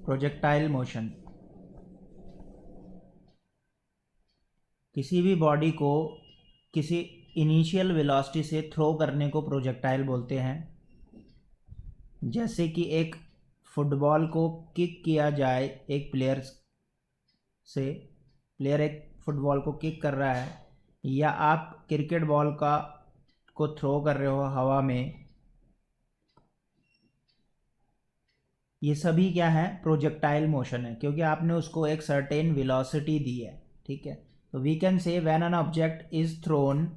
Projectile motion, किसी भी body को किसी इनिशियल वेलोसिटी से थ्रो करने को प्रोजेक्टाइल बोलते हैं। जैसे कि एक फुटबॉल को किक किया जाए एक प्लेयर से, प्लेयर एक फुटबॉल को किक कर रहा है, या आप क्रिकेट बॉल को थ्रो कर रहे हो हवा में, ये सभी क्या है, प्रोजेक्टाइल मोशन है, क्योंकि आपने उसको एक सर्टेन वेलोसिटी दी है। ठीक है, तो we can say when an object is thrown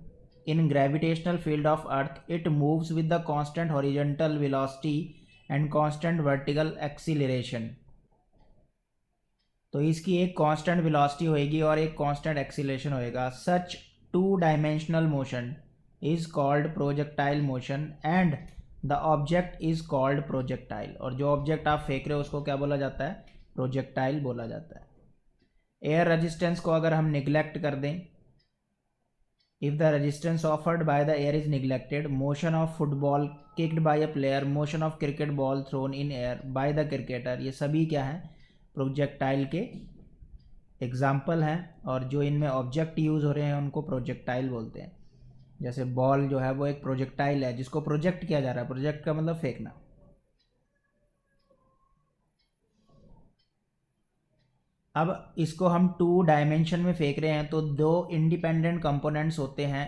in gravitational field of earth it moves with the constant horizontal velocity and constant vertical acceleration. तो इसकी एक कांस्टेंट वेलोसिटी होएगी और एक कांस्टेंट एक्सीलरेशन होएगा। Such two dimensional motion is called projectile motion and the object is called projectile. और जो object आप फेंक रहे हो उसको क्या बोला जाता है, प्रोजेक्टाइल बोला जाता है। एयर रेजिस्टेंस को अगर हम निग्लेक्ट कर दें, if the resistance offered by the air is neglected, motion of football kicked by a player, motion of cricket ball thrown in air by the cricketer, ये सभी क्या है, प्रोजेक्टाइल के एग्जाम्पल हैं। और जो इनमें ऑब्जेक्ट यूज़ हो रहे हैं उनको प्रोजेक्टाइल बोलते हैं। जैसे बॉल जो है वो एक प्रोजेक्टाइल है जिसको प्रोजेक्ट किया जा रहा है, प्रोजेक्ट का मतलब फेंकना। अब इसको हम टू डायमेंशन में फेंक रहे हैं तो दो इंडिपेंडेंट कंपोनेंट्स होते हैं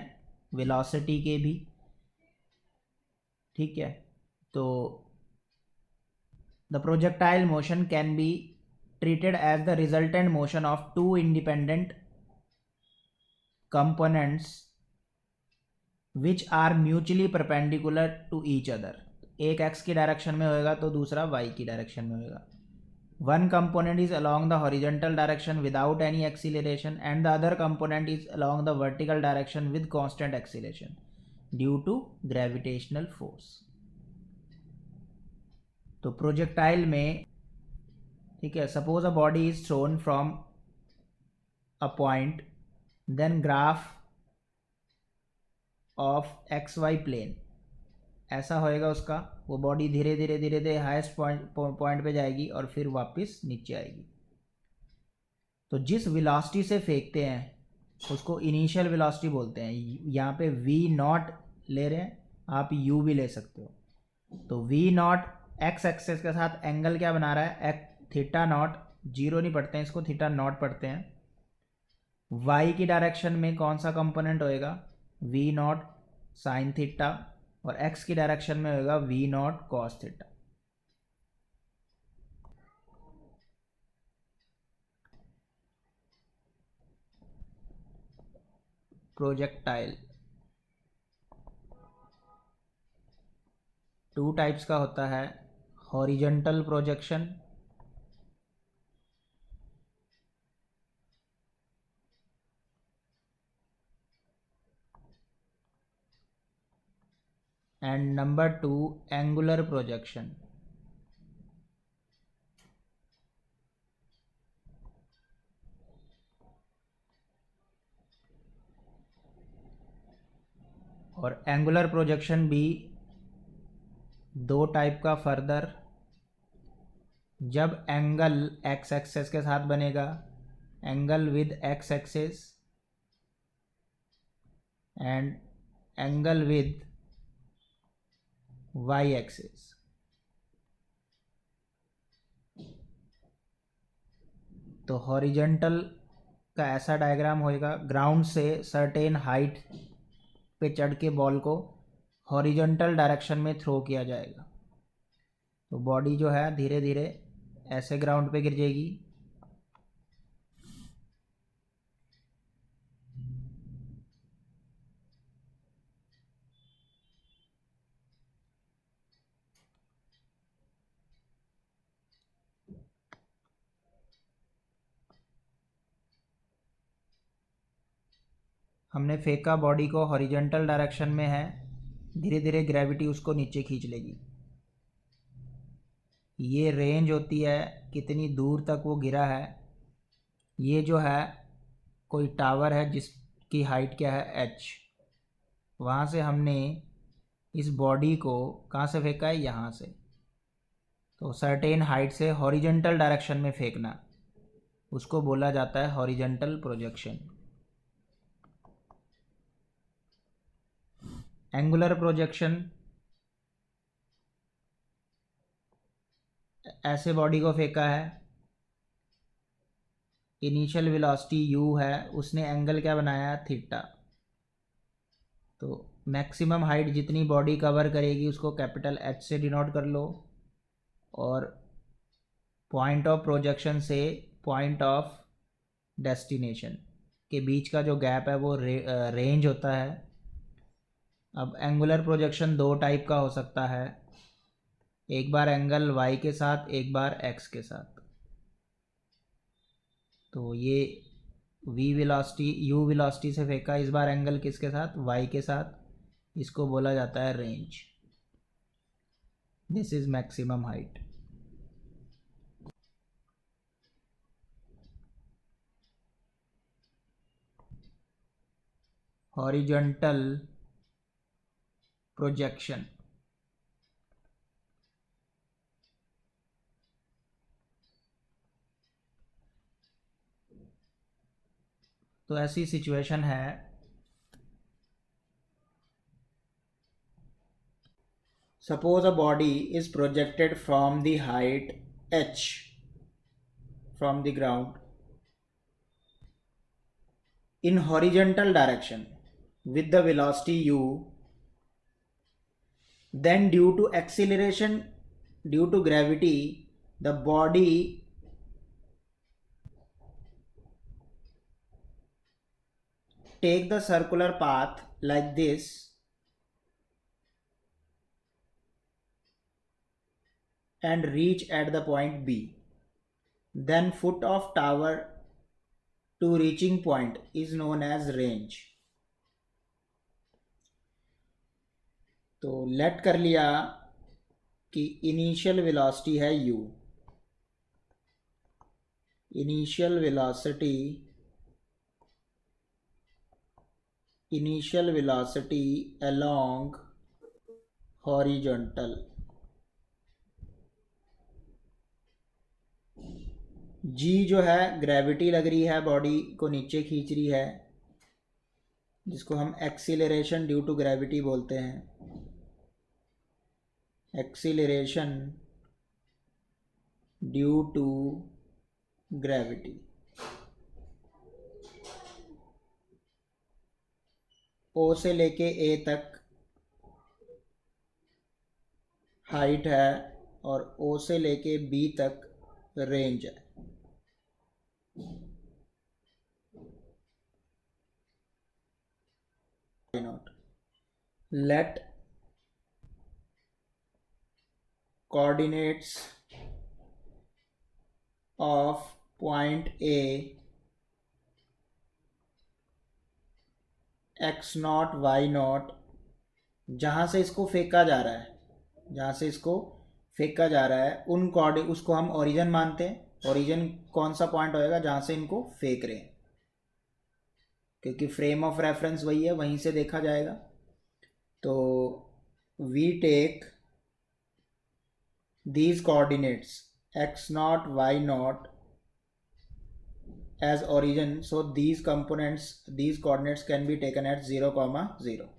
वेलोसिटी के भी। ठीक है, तो the projectile motion can be treated as the resultant motion of two independent components which are mutually perpendicular to each other। एक x की डायरेक्शन में होएगा तो दूसरा y की डायरेक्शन में होएगा। One component is along the horizontal direction without any acceleration and the other component is along the vertical direction with constant acceleration due to gravitational force। तो प्रोजेक्टाइल में, ठीक है, suppose a body is thrown from a point, then graph of X Y plane ऐसा होएगा उसका, वो body धीरे धीरे धीरे धीरे हाईएस्ट पॉइंट पे जाएगी और फिर वापस नीचे आएगी। तो जिस वेलोसिटी से फेंकते हैं उसको इनिशियल वेलोसिटी बोलते हैं। यहाँ पे वी नॉट ले रहे हैं, आप यू भी ले सकते हो। तो वी नॉट एक्स एक्सेस के साथ एंगल क्या बना रहा है, थीटा नॉट, जीरो नहीं पढ़ते हैं इसको, थीटा नॉट पढ़ते हैं। वाई की डायरेक्शन में कौन सा कंपोनेंट होएगा, वी नॉट साइन थीटा, और एक्स की डायरेक्शन में होएगा V naught cos theta. Projectile two types का होता है, horizontal projection and number 2 angular projection. और एंगुलर प्रोजेक्शन भी दो टाइप का फर्दर, जब एंगल एक्स एक्सेस के साथ बनेगा, angle with X axis and angle with Y axis. तो हॉरिजॉन्टल का ऐसा डायग्राम होएगा, ग्राउंड से सर्टेन हाइट पे चढ़ के बॉल को हॉरिजॉन्टल डायरेक्शन में थ्रो किया जाएगा। तो बॉडी जो है धीरे धीरे ऐसे ग्राउंड पे गिर जाएगी, हमने फेंका बॉडी को हॉरिजॉन्टल डायरेक्शन में है, धीरे धीरे ग्रेविटी उसको नीचे खींच लेगी। ये रेंज होती है कितनी दूर तक वो गिरा है। ये जो है कोई टावर है जिसकी हाइट क्या है h, वहाँ से हमने इस बॉडी को कहाँ से फेंका है, यहाँ से। तो सर्टेन हाइट से हॉरिजेंटल डायरेक्शन में फेंकना, उसको बोला जाता है हॉरिजेंटल प्रोजेक्शन। एंगुलर प्रोजेक्शन, ऐसे बॉडी को फेंका है, इनिशियल वेलोसिटी u है, उसने एंगल क्या बनाया, थीटा। तो मैक्सिमम हाइट जितनी बॉडी कवर करेगी उसको कैपिटल H से डिनोट कर लो, और पॉइंट ऑफ प्रोजेक्शन से पॉइंट ऑफ डेस्टिनेशन के बीच का जो गैप है वो रेंज होता है। अब एंगुलर प्रोजेक्शन दो टाइप का हो सकता है, एक बार एंगल y के साथ, एक बार x के साथ। तो ये v वेलोसिटी u वेलोसिटी से फेंका, इस बार एंगल किसके साथ, y के साथ, इसको बोला जाता है range. This is maximum height. Horizontal projection, तो ऐसी सिचुएशन है, suppose a body is projected from the height h from the ground in horizontal direction with the velocity u, then due to acceleration due to gravity the body take the circular path like this and reach at the point B. Then foot of tower to reaching point is known as range. तो late कर लिया कि initial velocity है u, initial velocity along horizontal, g जो है gravity लग रही है, बॉडी को नीचे खींच रही है, जिसको हम एक्सीलरेशन ड्यू टू ग्रेविटी बोलते हैं, एक्सीलरेशन ड्यू टू ग्रेविटी। ओ से लेके ए तक हाइट है और ओ से लेके बी तक रेंज है। Let coordinates of point A x not y naught, जहाँ से इसको फेंका जा रहा है, जहाँ से इसको फेंका जा रहा है उन कोऑर्डिनेट, उसको हम ओरिजिन मानते हैं। ओरिजिन कौन सा पॉइंट होएगा जहाँ से इनको फेंक रहे हैं, क्योंकि फ्रेम ऑफ रेफरेंस वही है, वहीं से देखा जाएगा। तो we take these coordinates x naught y naught as origin, so these coordinates can be taken at 0, 0.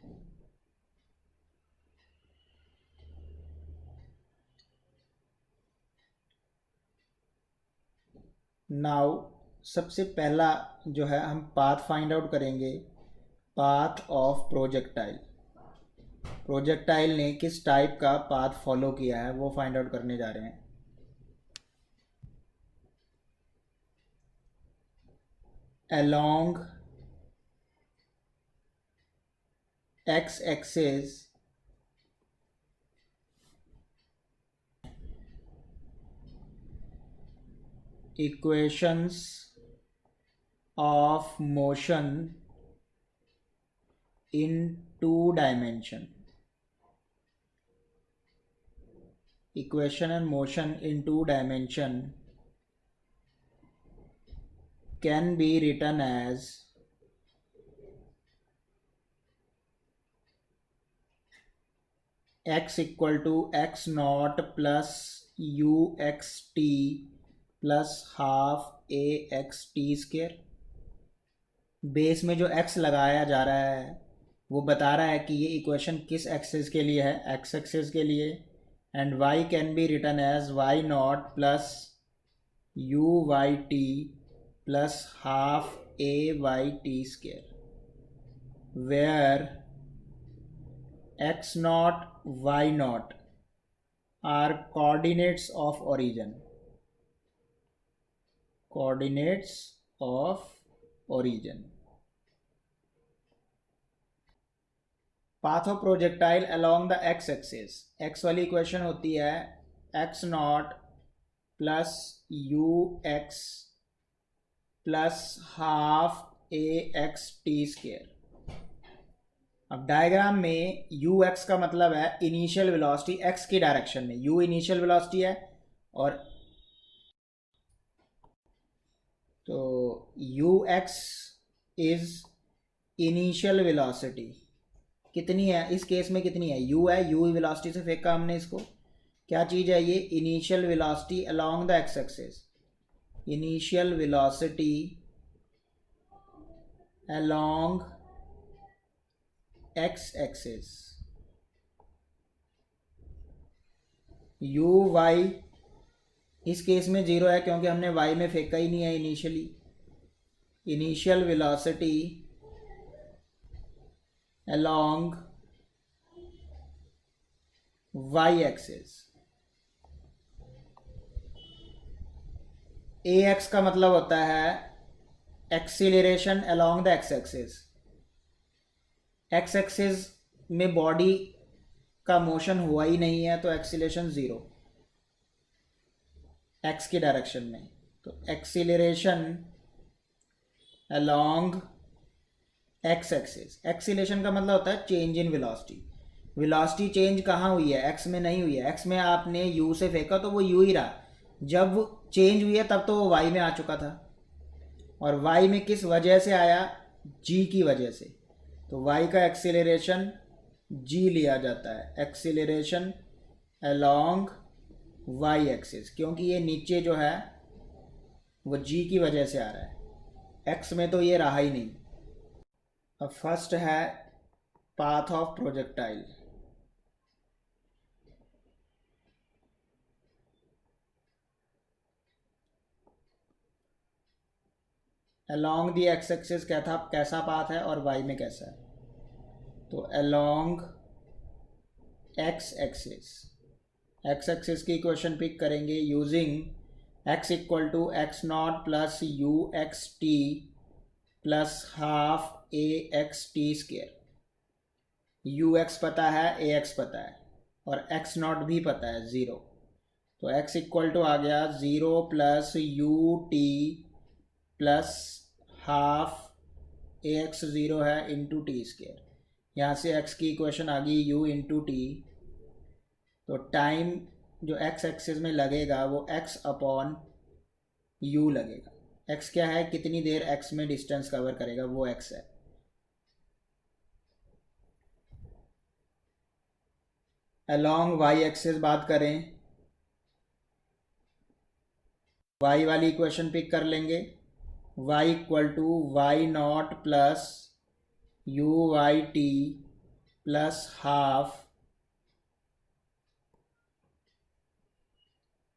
Now सबसे पहला जो है हम पाथ फाइंड आउट करेंगे, पाथ ऑफ प्रोजेक्टाइल। प्रोजेक्टाइल ने किस टाइप का पाथ फॉलो किया है वो फाइंड आउट करने जा रहे हैं। along x axis equations of motion in 2 dimension, equation and motion in 2 dimension can be written as x equal to x naught plus you x t plus half a x t square. Base में जो x लगाया जा रहा है वो बता रहा है कि ये इक्वेशन किस एक्सिस के लिए है, x एक्सिस के लिए। And y can be written as y not plus u y t plus half A y t square, where x not y not are coordinates of origin, coordinates of origin. Path of projectile along the x axis, x वाली equation होती है x not plus u x plus half a x t square. अब diagram में u x का मतलब है initial velocity x की direction में, यू इनिशियल वेलोसिटी है और तो you x is initial velocity कितनी है इस केस में, कितनी है, यू है, यू वेलोसिटी से फेंका हमने इसको। क्या चीज़ है ये, initial velocity along the x axis, initial velocity along x axis. U y इस केस में जीरो है क्योंकि हमने y में फेंका ही नहीं है initially. Initial velocity along y axis. ax का मतलब होता है acceleration along the x axis. x axis में बॉडी का मोशन हुआ ही नहीं है तो एक्सीलरेशन जीरो x की डायरेक्शन में। तो acceleration along x axis, acceleration का मतलब होता है change in velocity. Velocity change कहाँ हुई है, x में नहीं हुई है। x में आपने u से फेंका तो वो u ही रहा, जब चेंज हुई है तब तो वो y में आ चुका था। और y में किस वजह से आया, g की वजह से। तो y का एक्सीलरेशन g लिया जाता है, एक्सीलरेशन अलोंग y एक्सिस, क्योंकि ये नीचे जो है वो g की वजह से आ रहा है, x में तो ये रहा ही नहीं। अब फर्स्ट है path of projectile. Along the x axis कैसा पाथ है और y में कैसा है। तो along x axis, x axis की इक्वेशन पिक करेंगे using x equal to x not plus u x t plus half a x t square. U x पता है, ए एक्स पता है और एक्स नॉट भी पता है ज़ीरो। तो x इक्वल टू आ गया zero plus U T plus half a x zero है इंटू टी स्क्वायर। यहाँ से x की इक्वेशन आ गई u इंटू टी। तो टाइम जो x एक्सिस में लगेगा वो x अपॉन u लगेगा। x क्या है, कितनी देर x में डिस्टेंस कवर करेगा, वो x है। अलोंग y एक्सिस बात करें, y वाली इक्वेशन पिक कर लेंगे, y equal to y not plus u y t plus half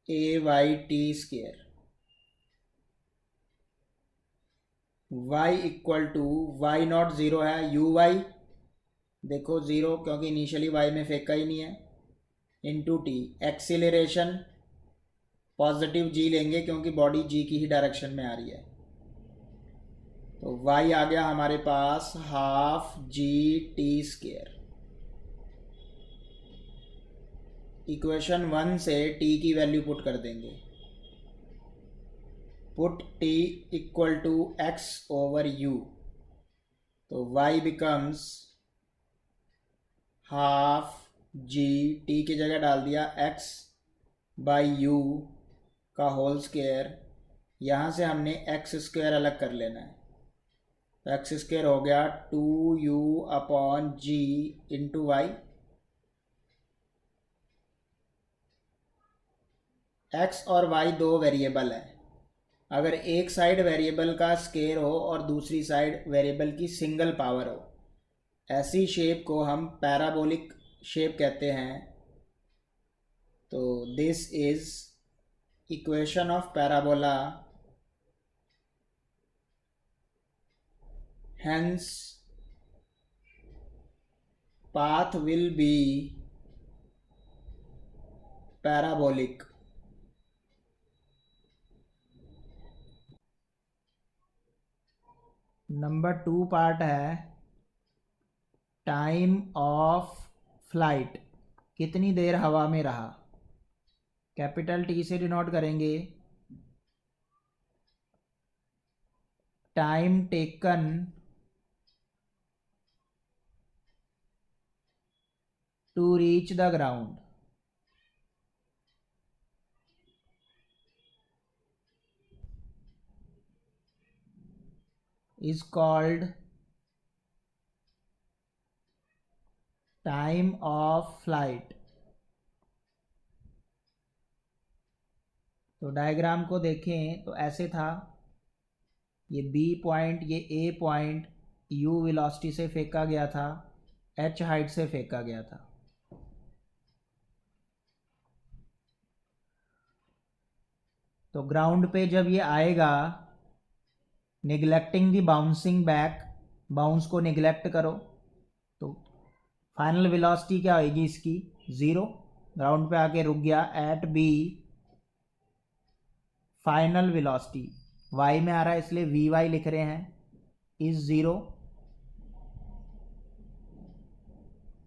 A y t square. y equal to y not zero है, यू वाई देखो ज़ीरो क्योंकि initially y में फेंका ही नहीं है, into t. Acceleration positive g लेंगे क्योंकि बॉडी g की ही डायरेक्शन में आ रही है। तो y आ गया हमारे पास हाफ जी टी स्क्वायर। इक्वेशन 1 से t की वैल्यू पुट कर देंगे, put t equal to X over U. तो y becomes half G, t की जगह डाल दिया x बाई यू का होल स्क्वायर। यहाँ से हमने एक्स स्क्वायर अलग कर लेना है, तो एक्स स्क्वायर हो गया two u upon g into y. X और वाई दो वेरिएबल है। अगर एक साइड वेरिएबल का स्केयर हो और दूसरी साइड वेरिएबल की सिंगल पावर हो, ऐसी शेप को हम पैराबोलिक शेप कहते हैं। तो this is equation of parabola, hence path will be parabolic. Number 2 part है टाइम ऑफ फ्लाइट, कितनी देर हवा में रहा। कैपिटल टी से डिनोट करेंगे time taken to reach the ground. is called time of flight। तो डायग्राम को देखें तो ऐसे था, ये बी पॉइंट, ये ए पॉइंट यू वेलोसिटी से फेंका गया था, एच हाइट से फेंका गया था। तो ग्राउंड पे जब ये आएगा, निगलेक्टिंग दी बाउंसिंग बैक, बाउंस को निगलेक्ट करो, तो फाइनल वेलोसिटी क्या होगी इसकी, ज़ीरो। ग्राउंड पे आके रुक गया, at B final velocity y में आ रहा है इसलिए वी वाई लिख रहे हैं, इज ज़ीरो,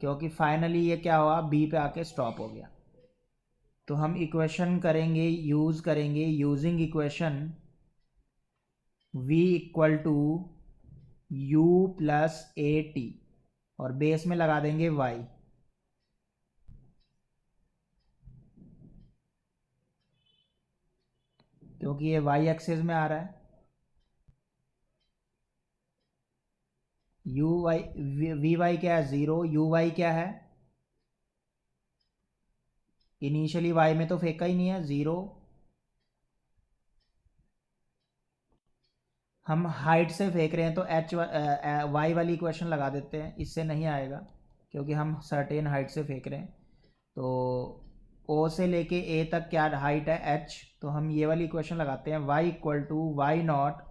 क्योंकि फाइनली ये क्या हुआ, बी पे आके स्टॉप हो गया। तो हम इक्वेशन करेंगे, यूज़ करेंगे, using equation v equal to u plus a t, और बेस में लगा देंगे y। क्योंकि ये y एक्सिस में आ रहा है, यू वाई वी वाई क्या है, ज़ीरो, यू वाई क्या है, इनिशियली y में तो फेंका ही नहीं है, ज़ीरो। हम हाइट से फेंक रहे हैं तो एच वाई वाली इक्वेशन लगा देते हैं, इससे नहीं आएगा क्योंकि हम सर्टेन हाइट से फेंक रहे हैं। तो ओ से लेके ए तक क्या हाइट है, एच, तो हम ये वाली इक्वेशन लगाते हैं, y equal to y not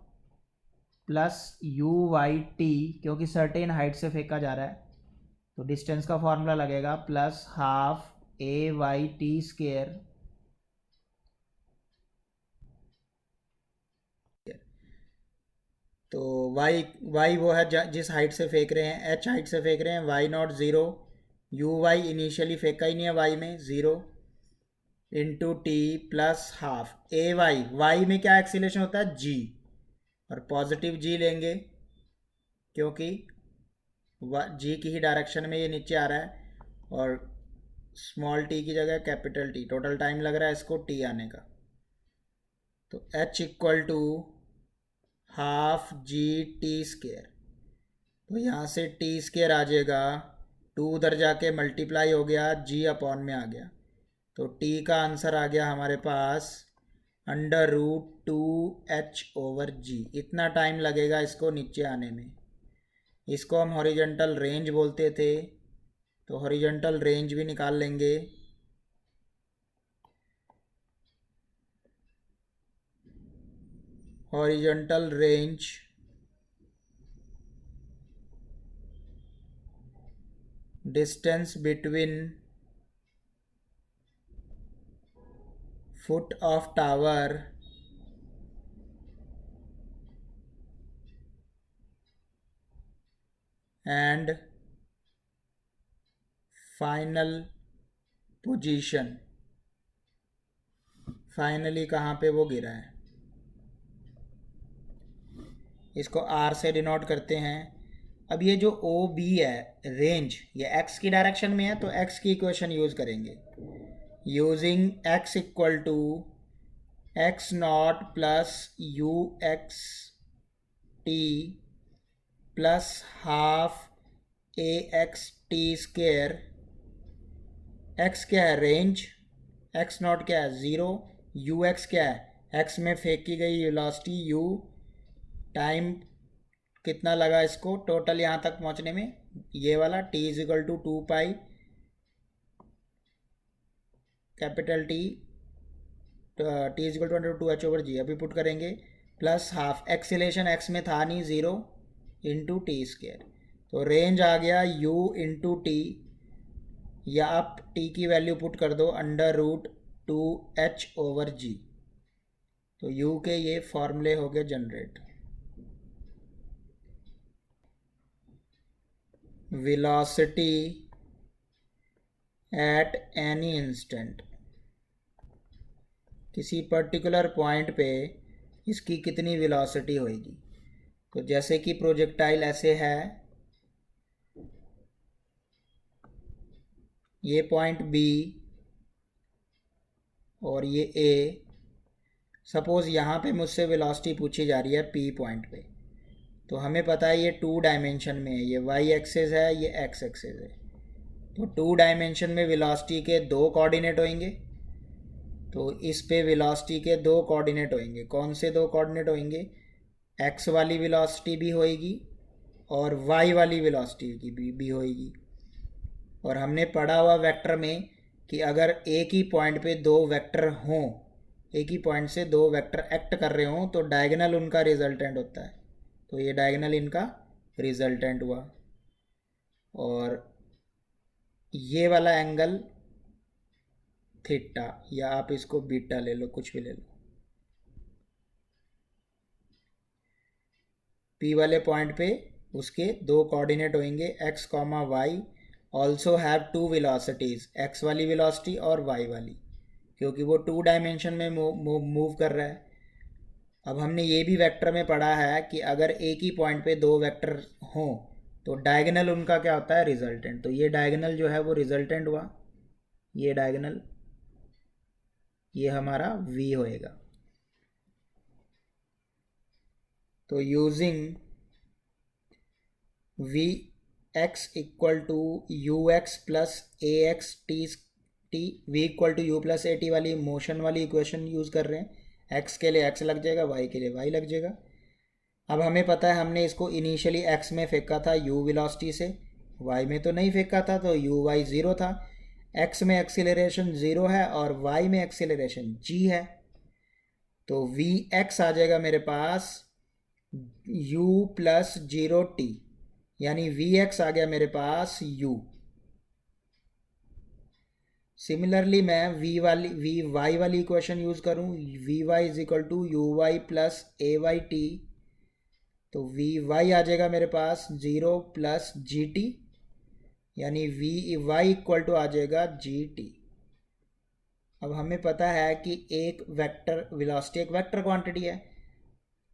plus u y t, क्योंकि सर्टेन हाइट से फेंका जा रहा है तो डिस्टेंस का फॉर्मूला लगेगा प्लस हाफ ए वाई टी स्केयर। तो y वो है जिस हाइट से फेंक रहे हैं, h हाइट से फेंक रहे हैं, y not zero, U Y initially फेंका ही नहीं है y में, zero, into T plus half ए वाई में क्या एक्सीलेशन होता है, g, और पॉजिटिव g लेंगे क्योंकि g की ही डायरेक्शन में ये नीचे आ रहा है, और स्मॉल टी की जगह कैपिटल टी, टोटल टाइम लग रहा है इसको टी आने का। तो h equal to half ji t square, तो यहाँ से टी स्केयर आ जाएगा, टू उधर जाके मल्टीप्लाई हो गया, जी अपॉन में आ गया, तो टी का आंसर आ गया हमारे पास under root two H over G. इतना टाइम लगेगा इसको नीचे आने में। इसको हम हॉरिजॉन्टल रेंज बोलते थे, तो हॉरिजॉन्टल रेंज भी निकाल लेंगे। Horizontal range distance between foot of tower and final position, finally कहाँ पे वो गिरा है, इसको आर से डिनोट करते हैं। अब ये जो ओ बी है रेंज, ये एक्स की डायरेक्शन में है तो एक्स की इक्वेशन यूज़ करेंगे, using x equal to x not plus u x t plus half a x t square. X क्या है, रेंज, एक्स नॉट क्या है, ज़ीरो, यू एक्स क्या है, एक्स में फेंकी गई वेलोसिटी यू, टाइम कितना लगा इसको टोटल यहाँ तक पहुँचने में, ये वाला t is equal to 2 pi capital T, t is equal to √2h/g, अभी पुट करेंगे, प्लस हाफ एक्सीलेशन एक्स में था नहीं, 0 इंटू टी स्क्वायर, तो रेंज आ गया u इंटू टी, या आप t की वैल्यू पुट कर दो √2h/g, तो u के ये फॉर्मूले हो गए generate. Velocity at any instant, किसी पर्टिकुलर पॉइंट पे इसकी कितनी वेलोसिटी होगी। तो जैसे कि प्रोजेक्टाइल ऐसे है, ये पॉइंट बी और ये ए, सपोज़ यहाँ पे मुझसे वेलोसिटी पूछी जा रही है पी पॉइंट पे, तो हमें पता है ये 2 डायमेंशन में है, ये वाई एक्सेस है, ये एक्स एक्सेस है, तो 2 डायमेंशन में वेलोसिटी के 2 कोऑर्डिनेट होंगे, तो इस पे वेलोसिटी के 2 कोऑर्डिनेट होंगे, कौन से 2 कोऑर्डिनेट होंगे, एक्स वाली वेलोसिटी भी होएगी और वाई वाली वेलोसिटी भी होएगी। और हमने पढ़ा हुआ वेक्टर में कि अगर एक ही पॉइंट पे 2 वेक्टर हों, एक ही पॉइंट से 2 वेक्टर एक्ट कर रहे हों, तो डायगोनल उनका रिजल्टेंट होता है, तो ये डायगोनल इनका रिजल्टेंट हुआ। और ये वाला एंगल थीटा, या आप इसको बीटा ले लो, कुछ भी ले लो, पी वाले पॉइंट पे उसके 2 कोऑर्डिनेट होंगे x comma y, also have 2 velocities, x वाली वेलोसिटी और वाई वाली, क्योंकि वो 2 डायमेंशन में मूव कर रहा है। अब हमने ये भी वेक्टर में पढ़ा है कि अगर एक ही पॉइंट पे 2 वेक्टर हों, तो डायगोनल उनका क्या होता है, रिजल्टेंट, तो ये डायगोनल जो है वो रिजल्टेंट हुआ, ये डायगोनल, ये हमारा v होएगा। तो using v x equal to u x plus a x t v equal to u plus a t वाली मोशन वाली इक्वेशन यूज़ कर रहे हैं, एक्स के लिए एक्स लग जाएगा, वाई के लिए वाई लग जाएगा। अब हमें पता है हमने इसको इनिशियली एक्स में फेंका था u वेलोसिटी से, y में तो नहीं फेंका था, तो u y 0 था, x में एक्सीलरेशन 0 है और y में एक्सीलरेशन g है, तो वी एक्स आ जाएगा मेरे पास u प्लस 0t, यानी वी एक्स आ गया मेरे पास u। सिमिलरली मैं वी वाई वाली इक्वेशन यूज़ करूँ, v y is equal to u y plus a y t, तो वी वाई आ जाएगा मेरे पास 0 प्लस जी टी, यानी वी वाई इक्वल टू आ जाएगा जी टी। अब हमें पता है कि एक वेक्टर वेलोसिटी एक वेक्टर क्वांटिटी है,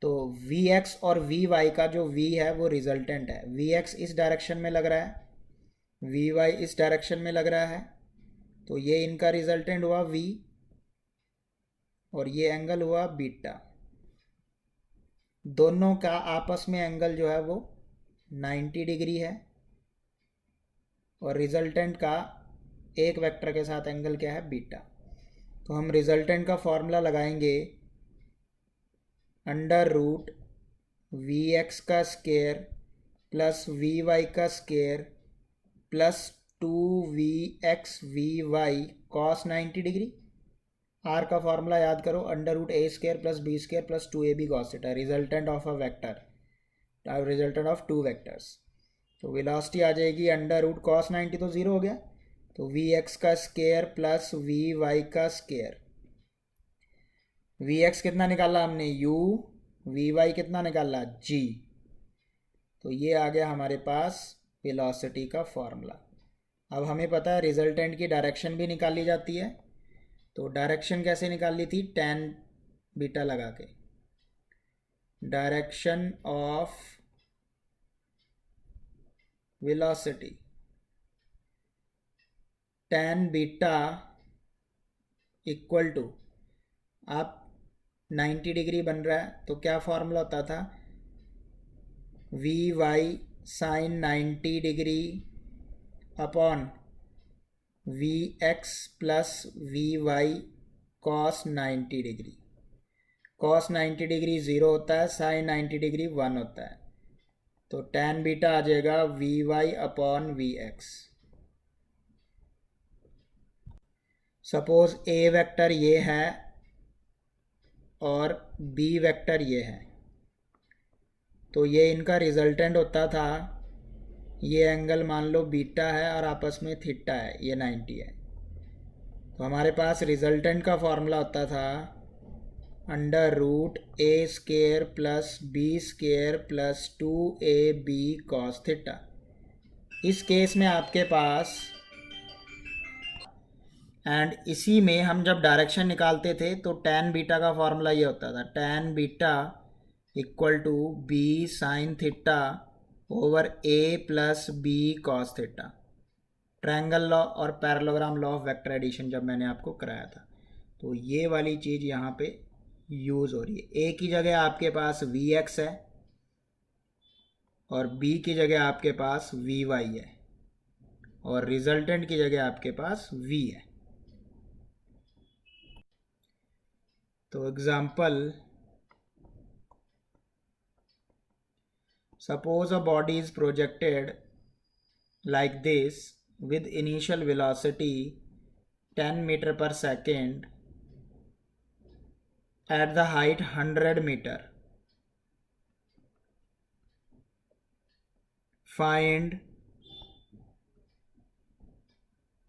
तो वी एक्स और वी वाई का जो वी है वो रिजल्टेंट है, वी एक्स इस डायरेक्शन में लग रहा है, वी वाई इस डायरेक्शन में लग रहा है, तो ये इनका रिजल्टेंट हुआ वी, और ये एंगल हुआ बीटा। दोनों का आपस में एंगल जो है वो 90 डिग्री है, और रिजल्टेंट का एक वेक्टर के साथ एंगल क्या है, बीटा। तो हम रिजल्टेंट का फॉर्मूला लगाएंगे अंडर रूट वी एक्स का स्क्वायर प्लस वी वाई का square plus 2vx/vy cos 90 degree. R का फॉर्मूला याद करो, under root a square plus b square plus 2ab cos theta, resultant of a vector, resultant of 2 vectors. तो velocity आ जाएगी under root cos 90, तो 0 हो गया, तो वी एक्स का स्क्वायर प्लस वी वाई का स्क्वायर, वी एक्स कितना निकाला हमने u, वी वाई कितना निकाला g, तो ये आ गया हमारे पास वेलोसिटी का फॉर्मूला। अब हमें पता है रिजल्टेंट की डायरेक्शन भी निकाली जाती है, तो डायरेक्शन कैसे निकाली थी, tan बीटा लगा के, direction of velocity tan beta equal to, आप 90 डिग्री बन रहा है तो क्या फॉर्मूला होता था, v y sine 90 degree upon v x plus v y cos 90 degree. Cos 90 degree 0 होता है, साइन 90 डिग्री 1 होता है। तो tan बीटा आ जाएगा v y upon v x. Suppose a vector ये है और बी वेक्टर ये है, तो ये इनका रिजल्टेंट होता था, ये एंगल मान लो बीटा है और आपस में थीटा है, ये 90 है। तो हमारे पास रिजल्टेंट का फॉर्मूला होता था under root A square plus B square plus 2ab cos theta. इस केस में आपके पास, एंड इसी में हम जब डायरेक्शन निकालते थे तो tan बीटा का फॉर्मूला ये होता था, tan beta equal to B sine theta over A plus B cos theta. Triangle law और parallelogram law of vector addition जब मैंने आपको कराया था, तो ये वाली चीज़ यहाँ पे यूज़ हो रही है। ए की जगह आपके पास वी एक्स है और बी की जगह आपके पास वी वाई है और रिजल्टेंट की जगह आपके पास वी है। तो example, suppose a body is projected like this with initial velocity 10 meter per second at the height 100 meter. Find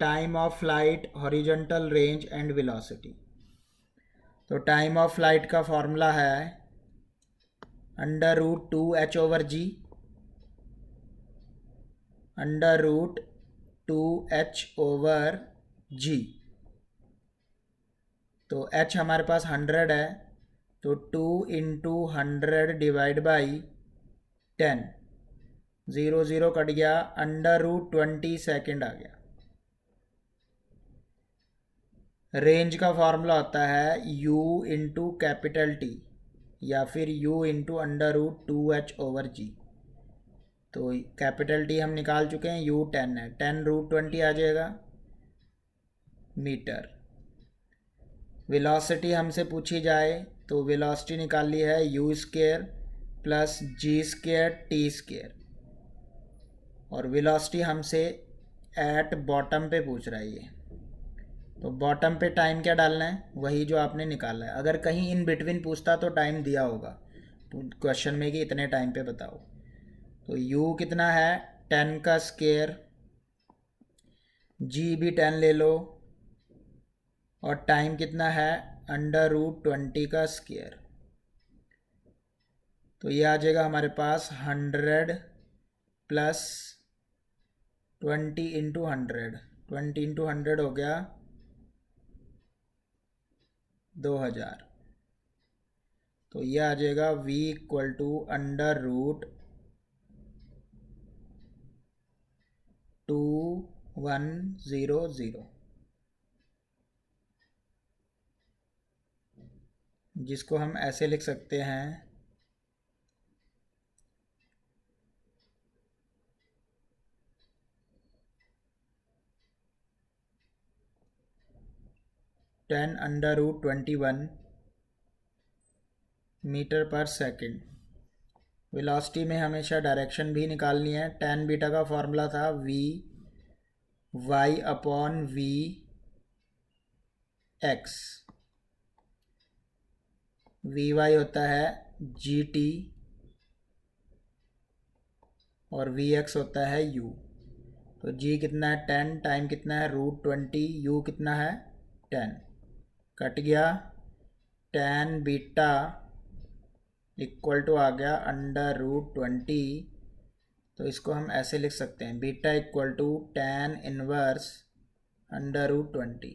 time of flight, horizontal range and velocity. तो टाइम ऑफ फ्लाइट का formula है under root 2h over जी, under root 2h over G. तो h हमारे पास 100 है, तो 2 into 100 divide by 10, 0 0 cut गया, under root 20 second आ गया। Range का फॉर्मूला होता है u इंटू कैपिटल टी या फिर u into under root 2h over G. तो कैपिटल टी हम निकाल चुके हैं, u 10 है, 10 रूट 20 आ जाएगा मीटर। वेलोसिटी हमसे पूछी जाए तो वेलोसिटी निकाल ली है u स्क्वायर प्लस जी स्क्वायर टी स्क्वायर, और वेलोसिटी हमसे एट बॉटम पे पूछ रहा है ये, तो बॉटम पे टाइम क्या डालना है, वही जो आपने निकाला है। अगर कहीं इन बिटवीन पूछता तो टाइम दिया होगा तो क्वेश्चन में कि इतने टाइम पे बताओ। तो u कितना है 10 का स्क्वायर, g भी 10 ले लो, और टाइम कितना है अंडर रूट 20 का स्क्वायर। तो ये आ जाएगा हमारे पास 100 प्लस 20 इंटू 100, 20 इंटू 100 हो गया 2000। तो ये आ जाएगा v equal to under root 2100, जिसको हम ऐसे लिख सकते हैं 10 अंडर रूट 21 मीटर पर सेकेंड। वेलोसिटी में हमेशा डायरेक्शन भी निकालनी है। tan बीटा का फॉर्मूला था v y upon v x, v y होता है जी टी और वी एक्स होता है u। तो g कितना है 10, टाइम कितना है रूट 20, u कितना है 10, कट गया, tan बीटा इक्वल टू आ गया अंडर रूट 20। तो इसको हम ऐसे लिख सकते हैं beta equal to tan inverse under root 20।